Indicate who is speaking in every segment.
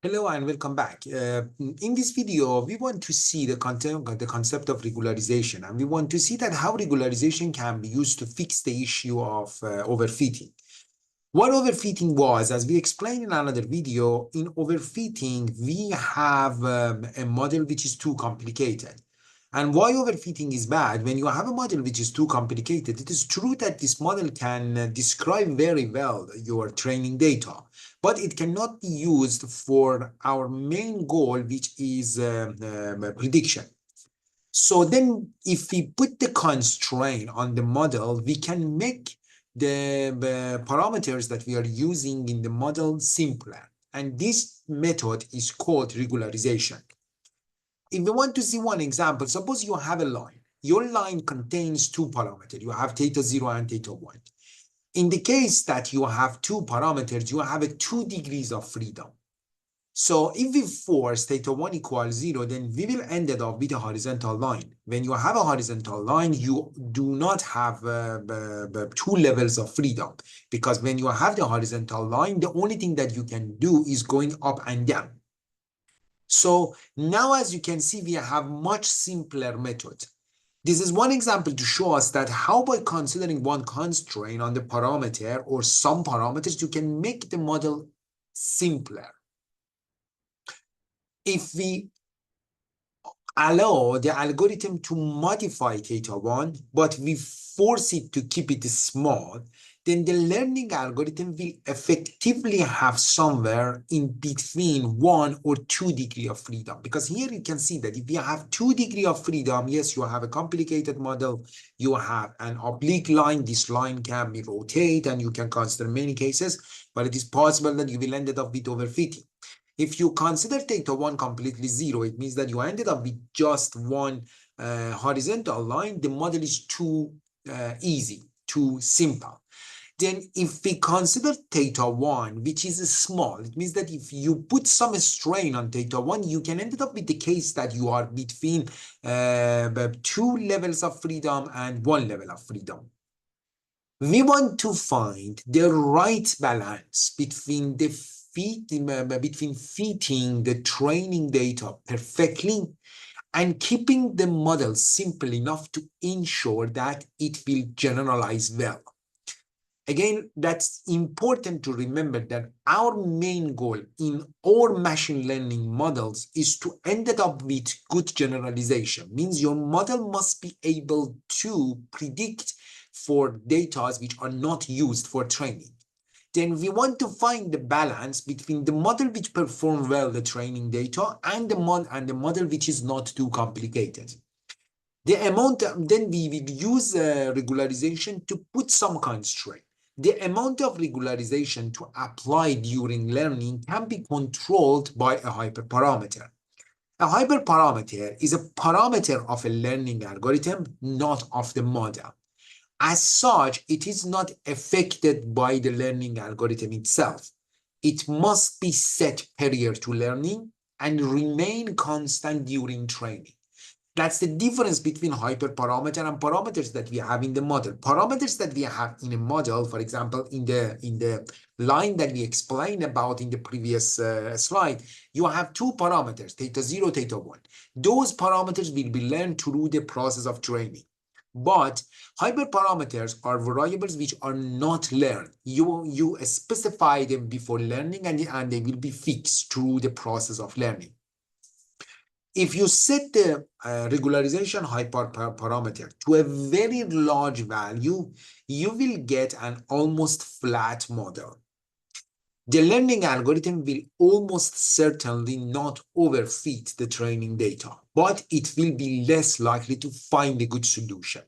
Speaker 1: Hello and welcome back. In this video, we want to see the concept of regularization, and we want to see that how regularization can be used to fix the issue of overfitting. What overfitting was, as we explained in another video, in overfitting, we have a model which is too complicated. And why overfitting is bad? When you have a model which is too complicated, it is true that this model can describe very well your training data, but it cannot be used for our main goal, which is prediction. So then if we put the constraint on the model, we can make the parameters that we are using in the model simpler. And this method is called regularization. If we want to see one example, suppose you have a line. Your line contains two parameters. You have theta 0 and theta 1. In the case that you have two parameters, you have a 2 degrees of freedom. So if we force theta 1 equals 0, then we will end it up with a horizontal line. When you have a horizontal line, you do not have two levels of freedom, because when you have the horizontal line, the only thing that you can do is going up and down. So now, as you can see, we have much simpler method. This is one example to show us that how by considering one constraint on the parameter or some parameters, you can make the model simpler. If we allow the algorithm to modify theta 1, but we force it to keep it small, then the learning algorithm will effectively have somewhere in between 1 or 2 degree of freedom. Because here you can see that if you have 2 degree of freedom, yes, you have a complicated model, you have an oblique line, this line can be rotated, and you can consider many cases, but it is possible that you will end up with overfitting. If you consider theta 1 completely 0, it means that you ended up with just one horizontal line. The model is too easy, too simple. Then if we consider theta 1, which is small, it means that if you put some strain on theta 1, you can end up with the case that you are between two levels of freedom and one level of freedom. We want to find the right balance between between fitting the training data perfectly and keeping the model simple enough to ensure that it will generalize well. Again, that's important to remember that our main goal in all machine learning models is to end up with good generalization. Means your model must be able to predict for data which are not used for training. Then we want to find the balance between the model which perform well the training data and the model which is not too complicated. The amount, then we will use regularization to put some constraint. The amount of regularization to apply during learning can be controlled by a hyperparameter. A hyperparameter is a parameter of a learning algorithm, not of the model. As such, it is not affected by the learning algorithm itself. It must be set prior to learning and remain constant during training. That's the difference between hyperparameter and parameters that we have in the model. Parameters that we have in a model, for example, in the line that we explained about in the previous slide, you have two parameters, theta 0, theta 1. Those parameters will be learned through the process of training. But hyperparameters are variables which are not learned. You specify them before learning, and they will be fixed through the process of learning. If you set the regularization hyperparameter to a very large value, you will get an almost flat model. The learning algorithm will almost certainly not overfit the training data, but it will be less likely to find a good solution.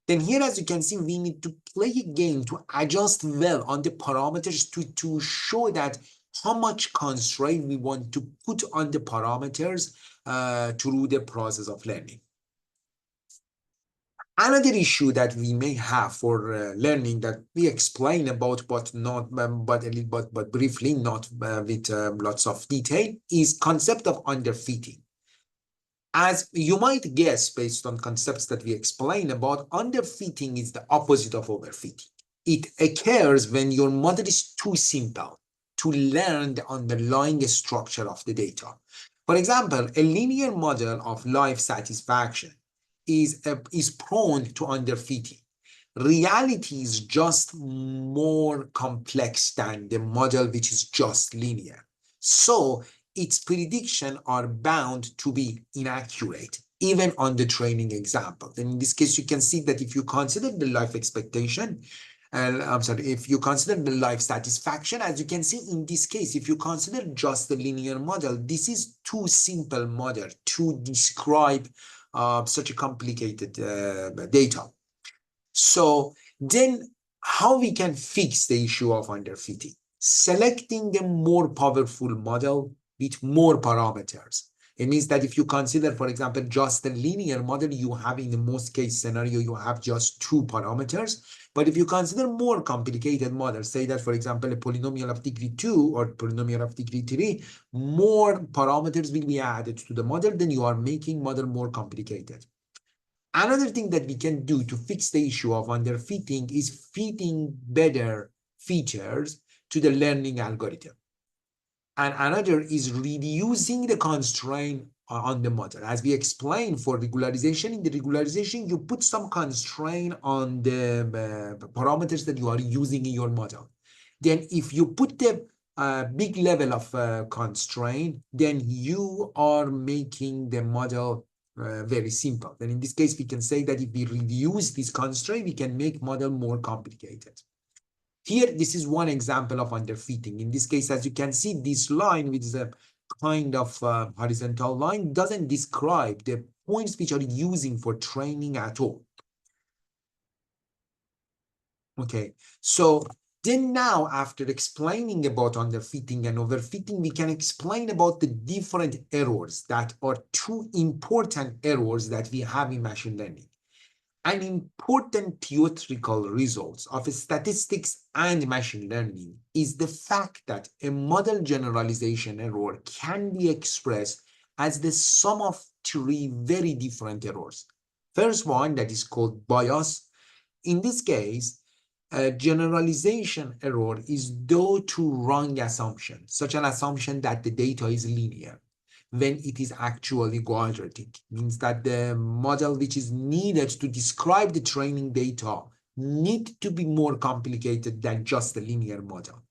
Speaker 1: Then here, as you can see, we need to play a game to adjust well on the parameters to show that how much constraint we want to put on the parameters through the process of learning. Another issue that we may have for learning that we explain about, but not but briefly, not with lots of detail, is concept of underfitting. As you might guess, based on concepts that we explain about, underfitting is the opposite of overfitting. It occurs when your model is too simple, to learn the underlying structure of the data. For example, a linear model of life satisfaction is prone to underfitting. Reality is just more complex than the model which is just linear. So its predictions are bound to be inaccurate, even on the training example. And in this case, you can see that if you consider the life expectation, I'm sorry, if you consider the life satisfaction, as you can see in this case, if you consider just the linear model, this is too simple model to describe such a complicated data. So then how we can fix the issue of underfitting? Selecting a more powerful model with more parameters. It means that if you consider, for example, just a linear model, you have in the most case scenario, you have just two parameters. But if you consider more complicated models, say that, for example, a polynomial of degree 2 or polynomial of degree 3, more parameters will be added to the model, then you are making model more complicated. Another thing that we can do to fix the issue of underfitting is fitting better features to the learning algorithm. And another is reducing the constraint on the model. As we explained for regularization, in the regularization, you put some constraint on the parameters that you are using in your model. Then if you put the big level of constraint, then you are making the model very simple. Then in this case, we can say that if we reduce this constraint, we can make model more complicated. Here, this is one example of underfitting. In this case, as you can see, this line, which is a kind of horizontal line, doesn't describe the points which are using for training at all. Okay, so then now, after explaining about underfitting and overfitting, we can explain about the different errors that are two important errors that we have in machine learning. An important theoretical result of statistics and machine learning is the fact that a model generalization error can be expressed as the sum of three very different errors. First one, that is called bias. In this case, a generalization error is due to wrong assumption, such an assumption that the data is linear when it is actually quadratic. Means that the model which is needed to describe the training data need to be more complicated than just a linear model.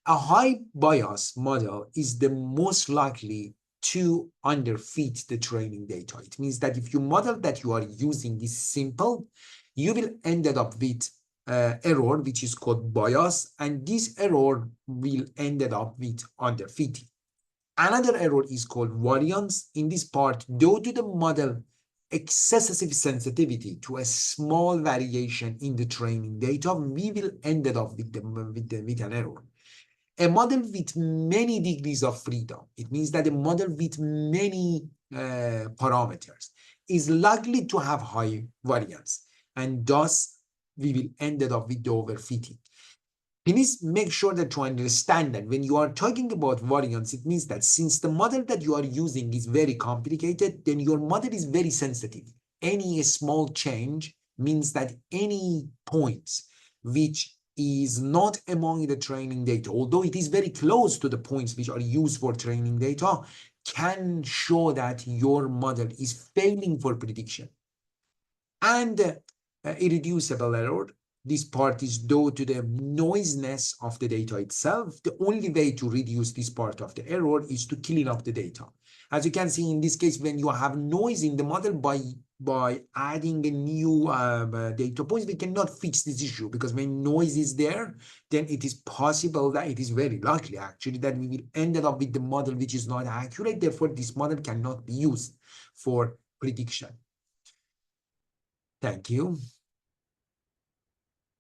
Speaker 1: A high bias model is the most likely to underfit the training data. It means that if your model that you are using is simple, you will end up with error which is called bias, and this error will end up with underfitting. Another error is called variance. In this part, due to the model excessive sensitivity to a small variation in the training data, we will end up with an error. A model with many degrees of freedom, it means that a model with many parameters is likely to have high variance, and thus we will end up with the overfitting. Please make sure that to understand that when you are talking about variance, it means that since the model that you are using is very complicated, then your model is very sensitive. Any small change means that any points which is not among the training data, although it is very close to the points which are used for training data, can show that your model is failing for prediction. And irreducible error. This part is due to the noisiness of the data itself. The only way to reduce this part of the error is to clean up the data. As you can see in this case, when you have noise in the model by adding a new data points, we cannot fix this issue, because when noise is there, then it is possible that it is very likely actually that we will end up with the model which is not accurate. Therefore, this model cannot be used for prediction. Thank you.